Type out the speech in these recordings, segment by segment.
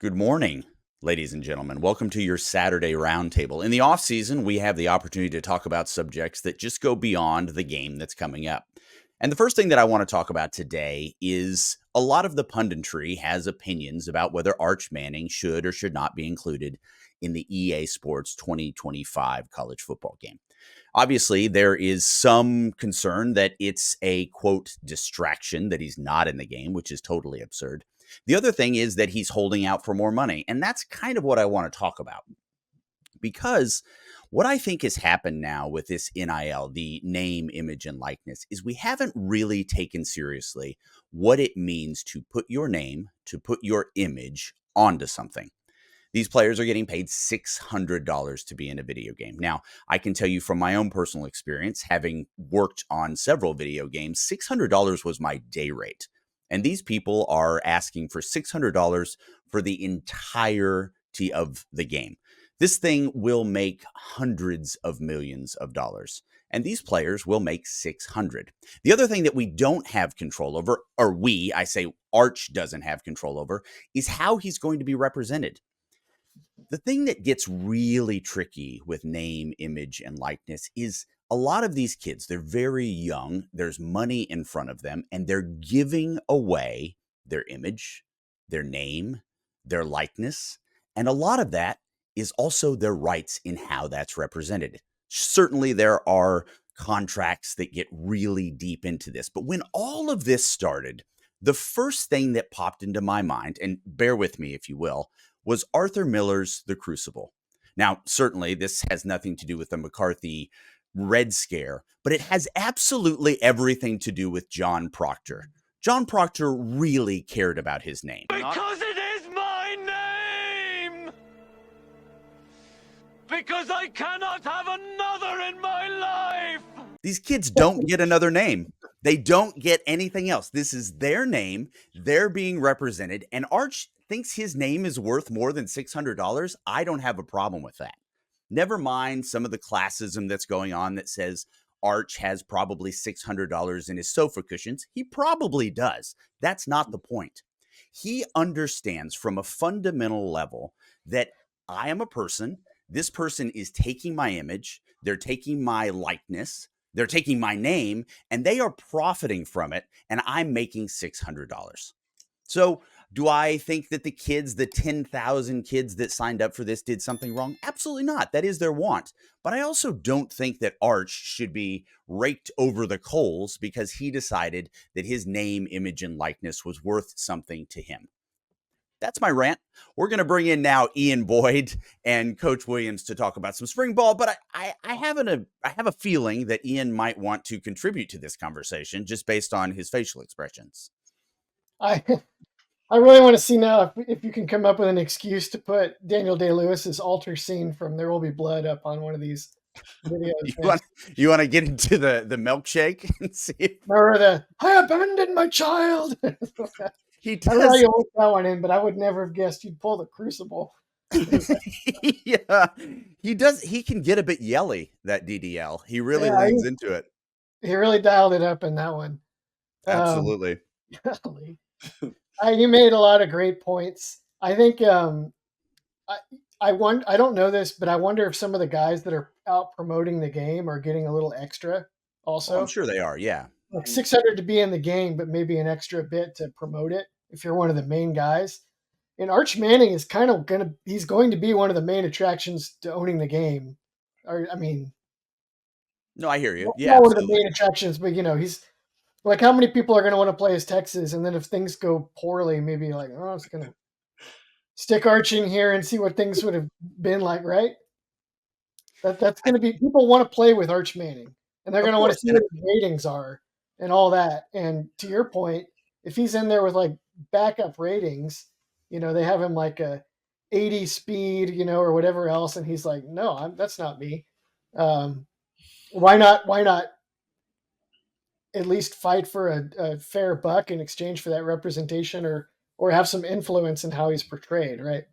Good morning, ladies and gentlemen. Welcome to your Saturday Roundtable. In the off season, we have the opportunity to talk about subjects that just go beyond the game that's coming up. And the first thing that I want to talk about today is a lot of the punditry has opinions about whether Arch Manning should or should not be included in the EA Sports 2025 college football game. Obviously, there is some concern that it's a, quote, distraction that he's not in the game, which is totally absurd. The other thing is that he's holding out for more money. And that's kind of what I want to talk about, because what I think has happened now with this NIL, the name, image, and likeness, is we haven't really taken seriously what it means to put your name, to put your image onto something. These players are getting paid $600 to be in a video game. Now, I can tell you from my own personal experience, having worked on several video games, $600 was my day rate. And these people are asking for $600 for the entirety of the game. This thing will make hundreds of millions of dollars, and these players will make 600. The other thing that we don't have control over, or I say Arch doesn't have control over, is how he's going to be represented. The thing that gets really tricky with name, image, and likeness is a lot of these kids, they're very young, there's money in front of them, and they're giving away their image, their name, their likeness, and a lot of that is also their rights in how that's represented. Certainly, there are contracts that get really deep into this, but when all of this started, the first thing that popped into my mind, and bear with me if you will, was Arthur Miller's The Crucible. Now, certainly this has nothing to do with the McCarthy Red Scare, but it has absolutely everything to do with John Proctor. John Proctor really cared about his name. Because it is my name! Because I cannot have another in my life! These kids don't get another name. They don't get anything else. This is their name. They're being represented, and Arch thinks his name is worth more than $600. I don't have a problem with that. Never mind some of the classism that's going on that says Arch has probably $600 in his sofa cushions. He probably does. That's not the point. He understands from a fundamental level that I am a person. This person is taking my image. They're taking my likeness. They're taking my name, and they are profiting from it, and I'm making $600. So do I think that the 10,000 kids that signed up for this did something wrong? Absolutely not. That is their want. But I also don't think that Arch should be raked over the coals because he decided that his name, image, and likeness was worth something to him. That's my rant. We're going to bring in now Ian Boyd and Coach Williams to talk about some spring ball, but I have a feeling that Ian might want to contribute to this conversation just based on his facial expressions. I really want to see now if you can come up with an excuse to put Daniel Day-Lewis's altar scene from There Will Be Blood up on one of these videos. You want to get into the milkshake and see? Or I abandoned my child. He I don't know how does. you worked that one in, but I would never have guessed you'd pull the Crucible. Yeah, he does. He can get a bit yelly, that DDL. He really leans into it. He really dialed it up in that one. Absolutely. You made a lot of great points. I think I don't know this, but I wonder if some of the guys that are out promoting the game are getting a little extra also. I'm sure they are, yeah. Like 600 to be in the game, but maybe an extra bit to promote it if you're one of the main guys. And Arch Manning is kind of he's going to be one of the main attractions to owning the game. No, I hear you. Yeah, one of the main attractions, but he's like, how many people are going to want to play as Texas? And then if things go poorly, maybe like, oh, it's going to stick Arch in here and see what things would have been like, right? That's going to be, people want to play with Arch Manning, and they're going to want to see what his ratings are and all that. And to your point, if he's in there with like backup ratings, they have him like a 80 speed, or whatever else, and he's like, no, that's not me. Why not at least fight for a fair buck in exchange for that representation, or have some influence in how he's portrayed, right?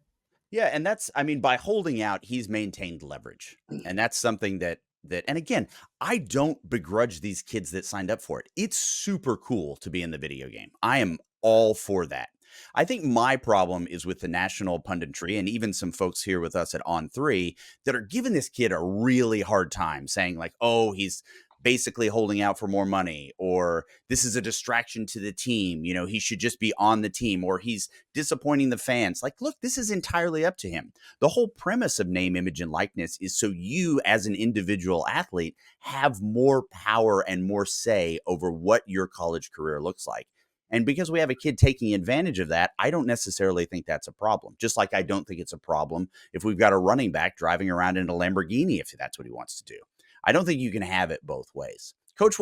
Yeah, and by holding out, he's maintained leverage. And that's something that, and again, I don't begrudge these kids that signed up for it. It's super cool to be in the video game. I am all for that. I think my problem is with the national punditry and even some folks here with us at On Three that are giving this kid a really hard time, saying like, "Oh, he's basically holding out for more money," or "This is a distraction to the team. You know, he should just be on the team," or "He's disappointing the fans." Like, look, this is entirely up to him. The whole premise of name, image, and likeness is so you, as an individual athlete, have more power and more say over what your college career looks like. And because we have a kid taking advantage of that, I don't necessarily think that's a problem. Just like I don't think it's a problem if we've got a running back driving around in a Lamborghini if that's what he wants to do. I don't think you can have it both ways. Coach,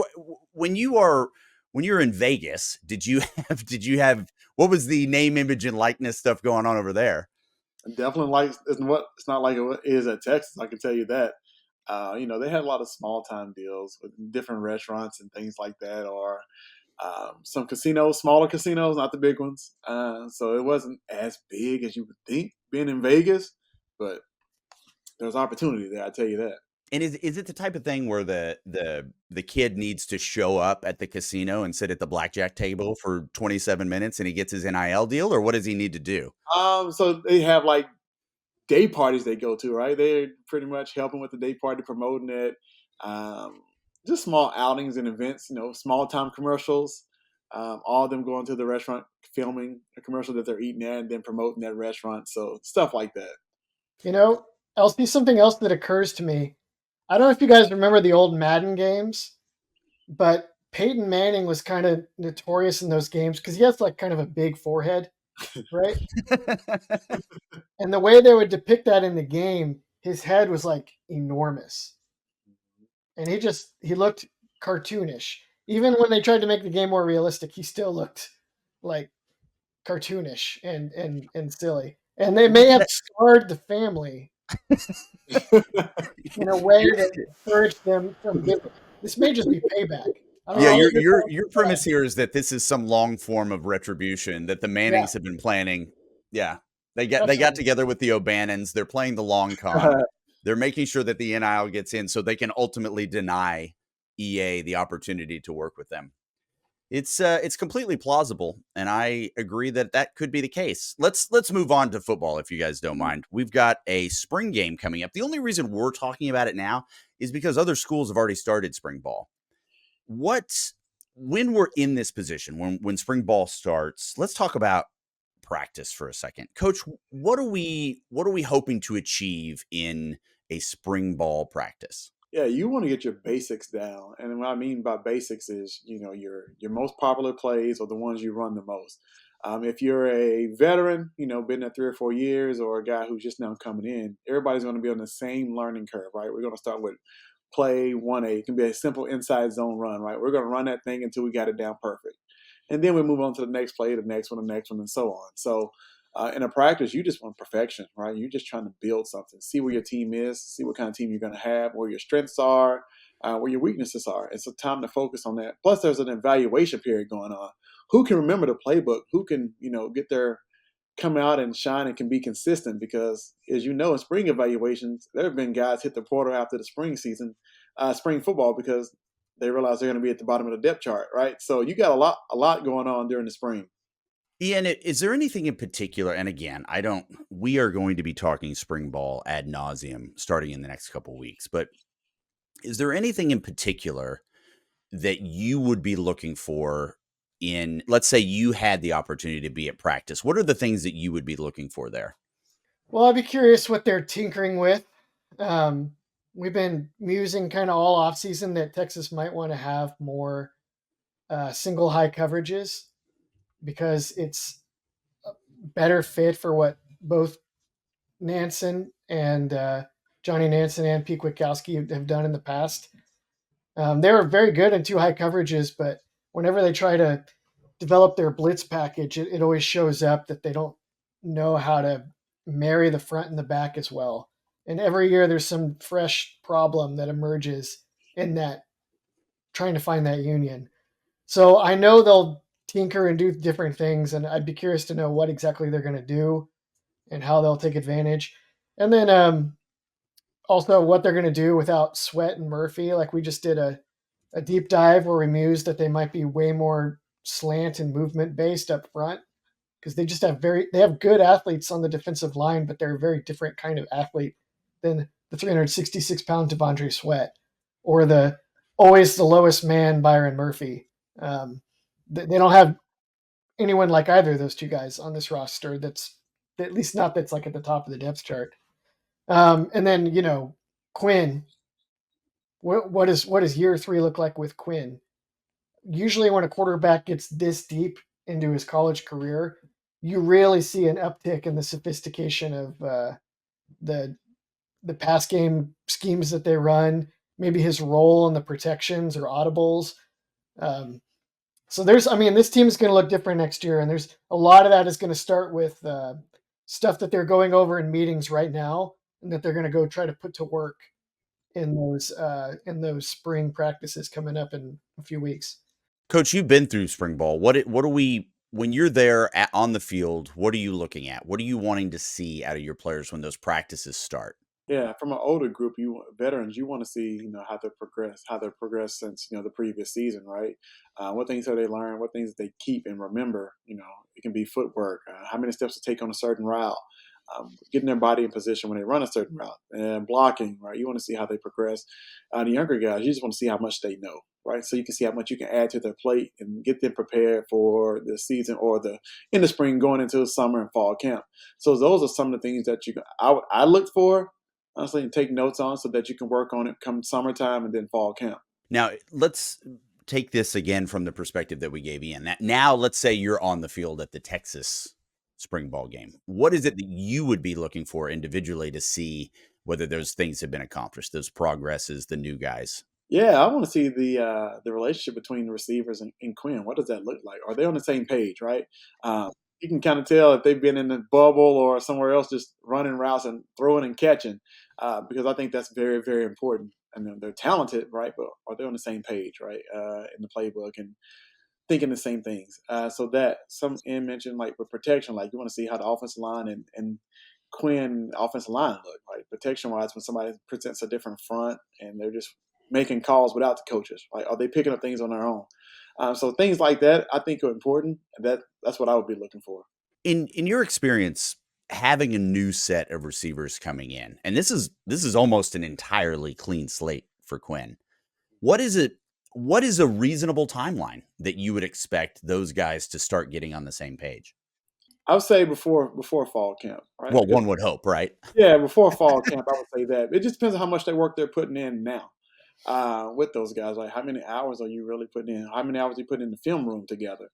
when you're in Vegas, did you have what was the name, image, and likeness stuff going on over there? Definitely like it's not like it is at Texas. I can tell you that. They had a lot of small time deals with different restaurants and things like that, or some casinos, smaller casinos, not the big ones. So it wasn't as big as you would think being in Vegas, but there's opportunity there. I tell you that. And is it the type of thing where the kid needs to show up at the casino and sit at the blackjack table for 27 minutes and he gets his NIL deal, or what does he need to do? So they have like day parties they go to, right? They're pretty much helping with the day party, promoting it. Um, just small outings and events, small time commercials. All of them going to the restaurant, filming a commercial that they're eating at, and then promoting that restaurant. So stuff like that. You know, Elsie, something else that occurs to me. I don't know if you guys remember the old Madden games, but Peyton Manning was kind of notorious in those games because he has like kind of a big forehead, right? And the way they would depict that in the game, his head was like enormous. And he looked cartoonish. Even when they tried to make the game more realistic, he still looked like cartoonish and silly. And they may have scarred the family in a way that encouraged them from giving. This may just be payback. I don't Yeah, know. your premise here is that this is some long form of retribution that the Yeah, Mannings have been planning. Yeah. They got absolutely. together with the O'Bannons. They're playing the long con. They're making sure that the NIL gets in so they can ultimately deny EA the opportunity to work with them. It's completely plausible, and I agree that that could be the case. Let's move on to football if you guys don't mind. We've got a spring game coming up. The only reason we're talking about it now is because other schools have already started spring ball. What When we're in this position, when spring ball starts, let's talk about practice for a second. Coach, what are we hoping to achieve in a spring ball practice? Yeah, you want to get your basics down, and what I mean by basics is your most popular plays or the ones you run the most. If you're a veteran, been there 3 or 4 years, or a guy who's just now coming in, everybody's going to be on the same learning curve, right? We're going to start with play 1A. It can be a simple inside zone run, right? We're going to run that thing until we got it down perfect. And then we move on to the next play, the next one, the next one, and so on. So in a practice, you just want perfection, right? You're just trying to build something, see where your team is, see what kind of team you're going to have, where your strengths are, where your weaknesses are. It's a time to focus on that. Plus, there's an evaluation period going on. Who can remember the playbook? Who can, get their come out and shine and can be consistent? Because as you know, in spring evaluations, there have been guys hit the portal after the spring season, spring football, because they realize they're going to be at the bottom of the depth chart, right? So you got a lot going on during the spring. Ian, is there anything in particular? And again, I don't. We are going to be talking spring ball ad nauseum starting in the next couple weeks. But is there anything in particular that you would be looking for in? Let's say you had the opportunity to be at practice. What are the things that you would be looking for there? Well, I'd be curious what they're tinkering with. Um, we've been musing kind of all off season that Texas might want to have more single high coverages because it's a better fit for what both Nansen and Johnny Nansen and Pete Kwiatkowski have done in the past. They were very good in two high coverages, but whenever they try to develop their blitz package, it always shows up that they don't know how to marry the front and the back as well. And every year there's some fresh problem that emerges in that trying to find that union. So I know they'll tinker and do different things, and I'd be curious to know what exactly they're going to do and how they'll take advantage. And then also what they're going to do without Sweat and Murphy. Like we just did a deep dive where we mused that they might be way more slant and movement based up front. because they have good athletes on the defensive line, but they're a very different kind of athlete than the 366-pound Devondre Sweat or the always the lowest man Byron Murphy. They don't have anyone like either of those two guys on this roster that's at least not that's like at the top of the depth chart. And then Quinn. What does year 3 look like with Quinn? Usually, when a quarterback gets this deep into his college career, you really see an uptick in the sophistication of the pass game schemes that they run. Maybe his role in the protections or audibles. So this team is going to look different next year, and there's a lot of that is going to start with stuff that they're going over in meetings right now, and that they're going to go try to put to work in those spring practices coming up in a few weeks. Coach, you've been through spring ball. What do we when you're there on the field? What are you looking at? What are you wanting to see out of your players when those practices start? Yeah, from an older group, veterans, you want to see how they progress since the previous season, right? What things have they learned? What things they keep and remember? It can be footwork, how many steps to take on a certain route, getting their body in position when they run a certain route, and blocking, right? You want to see how they progress. The younger guys, you just want to see how much they know, right? So you can see how much you can add to their plate and get them prepared for the season or in the spring going into the summer and fall camp. So those are some of the things that I look for. Honestly, and take notes on so that you can work on it come summertime and then fall camp. Now, let's take this again from the perspective that we gave Ian. Now, let's say you're on the field at the Texas spring ball game. What is it that you would be looking for individually to see whether those things have been accomplished, those progresses, the new guys? Yeah, I want to see the relationship between the receivers and Quinn. What does that look like? Are they on the same page, right? You can kind of tell if they've been in the bubble or somewhere else just running routes and throwing and catching, because I think that's very, very important. And they're talented, right? But are they on the same page, right, in the playbook and thinking the same things? So that some Ian mentioned, like with protection, like you want to see how the offensive line and Quinn offensive line look, right? Protection wise, when somebody presents a different front and they're just making calls without the coaches, right? Are they picking up things on their own? So things like that, I think, are important. And that's what I would be looking for. In your experience, having a new set of receivers coming in, and this is almost an entirely clean slate for Quinn. What is it? What is a reasonable timeline that you would expect those guys to start getting on the same page? I would say before fall camp, right? Well, one would hope, right? Yeah, before fall camp, I would say that. It just depends on how much work they're putting in now. With those guys, like how many hours are you really putting in? How many hours are you putting in the film room together,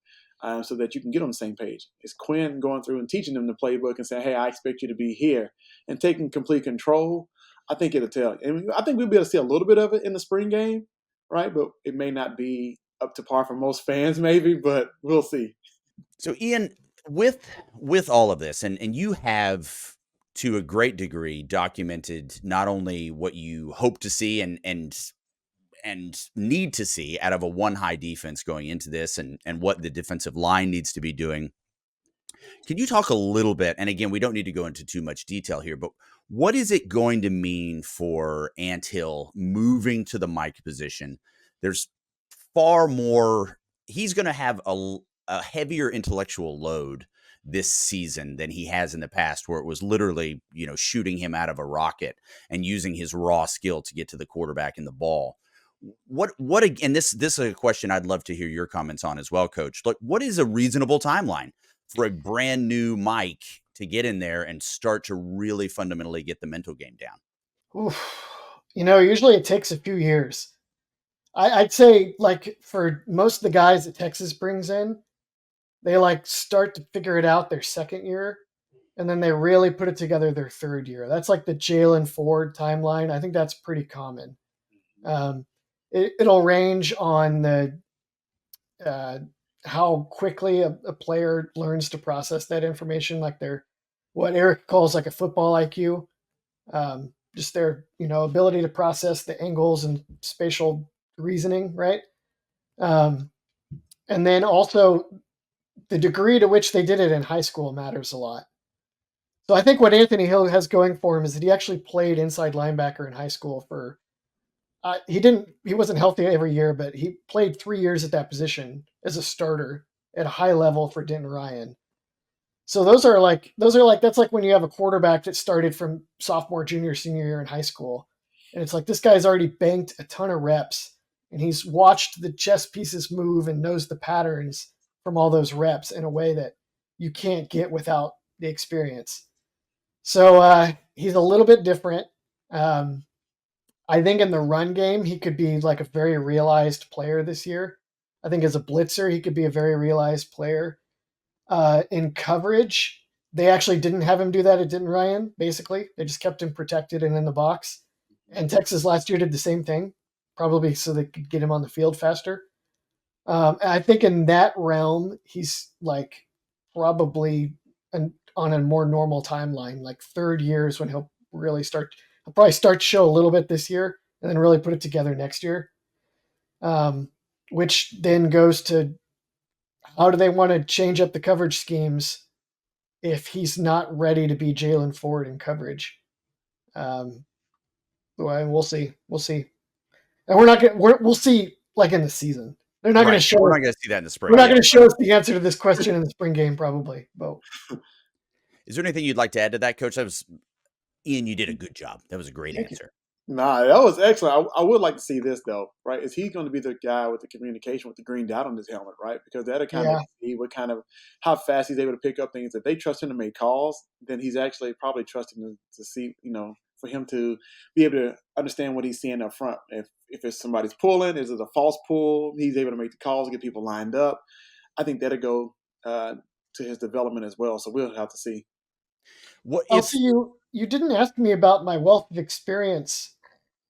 so that you can get on the same page? Is Quinn going through and teaching them the playbook and saying, "Hey, I expect you to be here," and taking complete control? I think it'll tell. And I think we'll be able to see a little bit of it in the spring game, right? But it may not be up to par for most fans, maybe, but we'll see. So, Ian, with all of this, and you have to a great degree documented not only what you hope to see and need to see out of a one high defense going into this and what the defensive line needs to be doing. Can you talk a little bit? And again, we don't need to go into too much detail here, but what is it going to mean for Anthill moving to the Mike position? There's far more. He's going to have a heavier intellectual load this season than he has in the past, where it was literally, shooting him out of a rocket and using his raw skill to get to the quarterback and the ball. What again, this is a question I'd love to hear your comments on as well, Coach. Look, what is a reasonable timeline for a brand new Mike to get in there and start to really fundamentally get the mental game down? Oof. Usually it takes a few years. I'd say, like, for most of the guys that Texas brings in, they start to figure it out their second year, and then they really put it together their third year. That's like the Jalen Ford timeline. I think that's pretty common. It'll range on how quickly a player learns to process that information, like what Eric calls like a football IQ, just their ability to process the angles and spatial reasoning, right? And then also the degree to which they did it in high school matters a lot. So I think what Anthony Hill has going for him is that he actually played inside linebacker in high school for. He wasn't healthy every year, but he played 3 years at that position as a starter at a high level for Denton Ryan. So that's like when you have a quarterback that started from sophomore, junior, senior year in high school, and it's like this guy's already banked a ton of reps, and he's watched the chess pieces move and knows the patterns from all those reps in a way that you can't get without the experience. So he's a little bit different. Um, I think in the run game, he could be like a very realized player this year. I think as a blitzer, he could be a very realized player. In coverage, they actually didn't have him do that at Denton Ryan, basically. They just kept him protected and in the box. And Texas last year did the same thing, probably so they could get him on the field faster. And I think in that realm, he's like probably on a more normal timeline, like third year is when he'll really start. He'll probably start to show a little bit this year and then really put it together next year. Um, which then goes to how do they want to change up the coverage schemes if he's not ready to be Jalen Ford in coverage? Um, well, we'll see. We'll see. And we'll see like in the season. They're not going to Right. show We're us. not going to see that in the We're spring. not Yeah. going to show us the answer to this question in the spring game, probably. But Is there anything you'd like to add to that, Coach? Ian, you did a good job. That was a great thank you. answer. Nah, that was excellent. I would like to see this though, right? Is he going to be the guy with the communication with the green dot on his helmet, right? Because that'll kind of Yeah, see what kind of how fast he's able to pick up things. If they trust him to make calls, then he's actually probably trusting to see, for him to be able to understand what he's seeing up front. If it's somebody's pulling, is it a false pull? He's able to make the calls, get people lined up. I think that'll go to his development as well. So we'll have to see. What also if you didn't ask me about my wealth of experience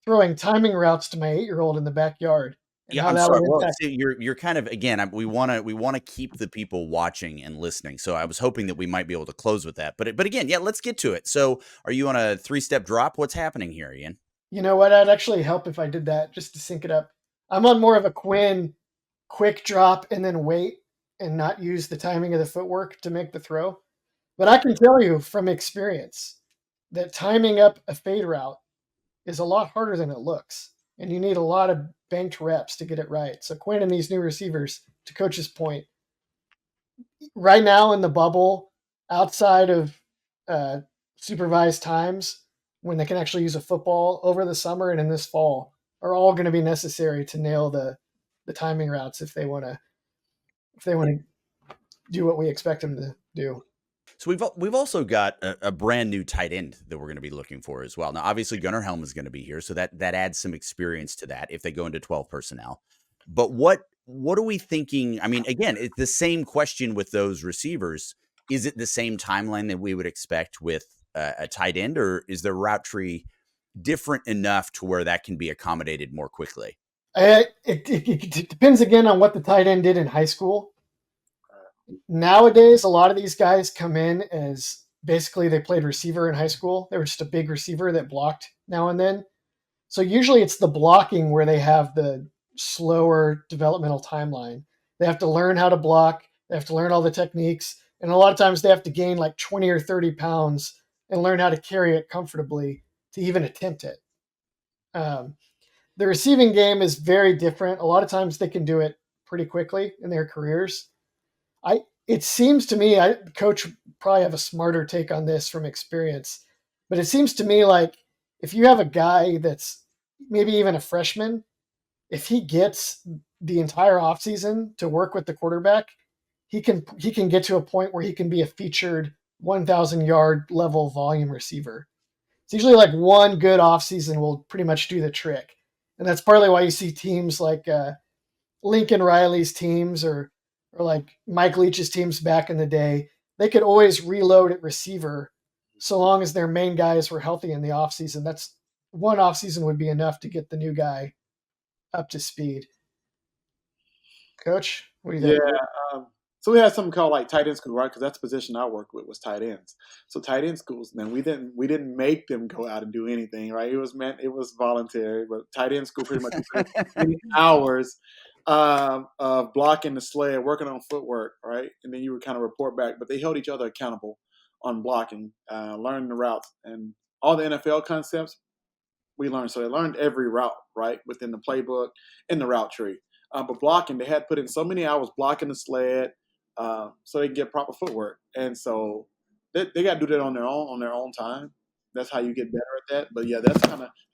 throwing timing routes to my 8-year-old in the backyard and Yeah, how I'm that sorry. would Well, impact. see, you're kind of again. We want to keep the people watching and listening. So I was hoping that we might be able to close with that. But again, yeah, let's get to it. So are you on a 3-step drop? What's happening here, Ian? You know what? I'd actually help if I did that just to sync it up. I'm on more of a Quinn quick drop and then wait and not use the timing of the footwork to make the throw. But I can tell you from experience that timing up a fade route is a lot harder than it looks. And you need a lot of banked reps to get it right. So Quinn and these new receivers, to Coach's point, right now in the bubble, outside of uh, supervised times, when they can actually use a football over the summer and in this fall, are all going to be necessary to nail the timing routes if they want to do what we expect them to do. So we've also got a brand new tight end that we're going to be looking for as well. Now, obviously, Gunnar Helm is going to be here, so that adds some experience to that if they go into 12 personnel. But what are we thinking? I mean, again, it's the same question with those receivers. Is it the same timeline that we would expect with a tight end, or is the route tree different enough to where that can be accommodated more quickly? It depends again on what the tight end did in high school. Nowadays, a lot of these guys come in as basically they played receiver in high school. They were just a big receiver that blocked now and then. So usually it's the blocking where they have the slower developmental timeline. They have to learn how to block, they have to learn all the techniques, and a lot of times they have to gain like 20 or 30 pounds and learn how to carry it comfortably to even attempt it. Um, the receiving game is very different. A lot of times they can do it pretty quickly in their careers. It seems to me, coach probably have a smarter take on this from experience, but it seems to me like if you have a guy that's maybe even a freshman, if he gets the entire offseason to work with the quarterback, he can get to a point where he can be a featured 1,000-yard level volume receiver. It's usually like one good offseason will pretty much do the trick, and that's partly why you see teams like Lincoln Riley's teams or like Mike Leach's teams back in the day, they could always reload at receiver so long as their main guys were healthy in the offseason. That's one offseason would be enough to get the new guy up to speed. Coach, what do you Yeah. think? Um, so we had something called like tight end school, right? Because that's the position I worked with was tight ends. So tight end schools, then we didn't make them go out and do anything, right? It was voluntary, but tight end school pretty much many hours of blocking the sled, working on footwork, right? And then you would kind of report back, but they held each other accountable on blocking, learning the routes, and all the NFL concepts we learned. So they learned every route, right, within the playbook in the route tree. But blocking, they had put in so many hours blocking the sled, so they can get proper footwork. And so they got to do that on their own time. That's how you get better at that. But yeah, that's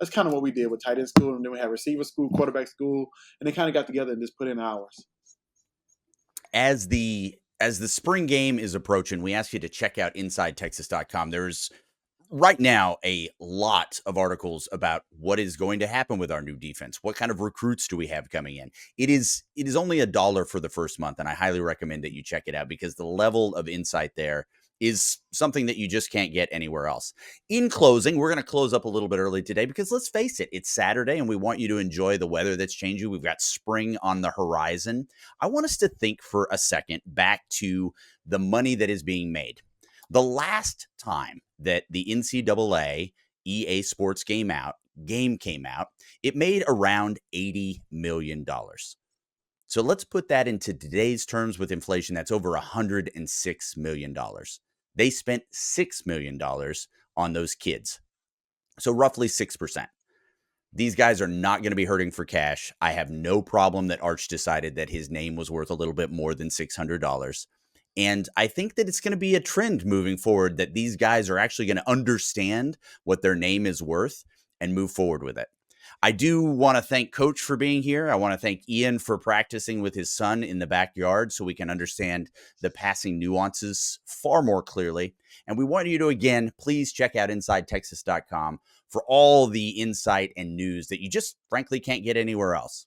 kind of what we did with tight end school, and then we have receiver school, quarterback school, and they kind of got together and just put in hours. As the spring game is approaching, we ask you to check out InsideTexas.com. There's right now a lot of articles about what is going to happen with our new defense. What kind of recruits do we have coming in? It is only $1 for the first month, and I highly recommend that you check it out because the level of insight there is something that you just can't get anywhere else. In closing, we're going to close up a little bit early today because let's face it, it's Saturday and we want you to enjoy the weather that's changing. We've got spring on the horizon. I want us to think for a second back to the money that is being made. The last time that the NCAA EA Sports game came out, it made around $80 million. So let's put that into today's terms with inflation. That's over $106 million. They spent $6 million on those kids. So roughly 6%. These guys are not going to be hurting for cash. I have no problem that Arch decided that his name was worth a little bit more than $600. And I think that it's going to be a trend moving forward that these guys are actually going to understand what their name is worth and move forward with it. I do want to thank Coach for being here. I want to thank Ian for practicing with his son in the backyard so we can understand the passing nuances far more clearly. And we want you to, again, please check out InsideTexas.com for all the insight and news that you just frankly can't get anywhere else.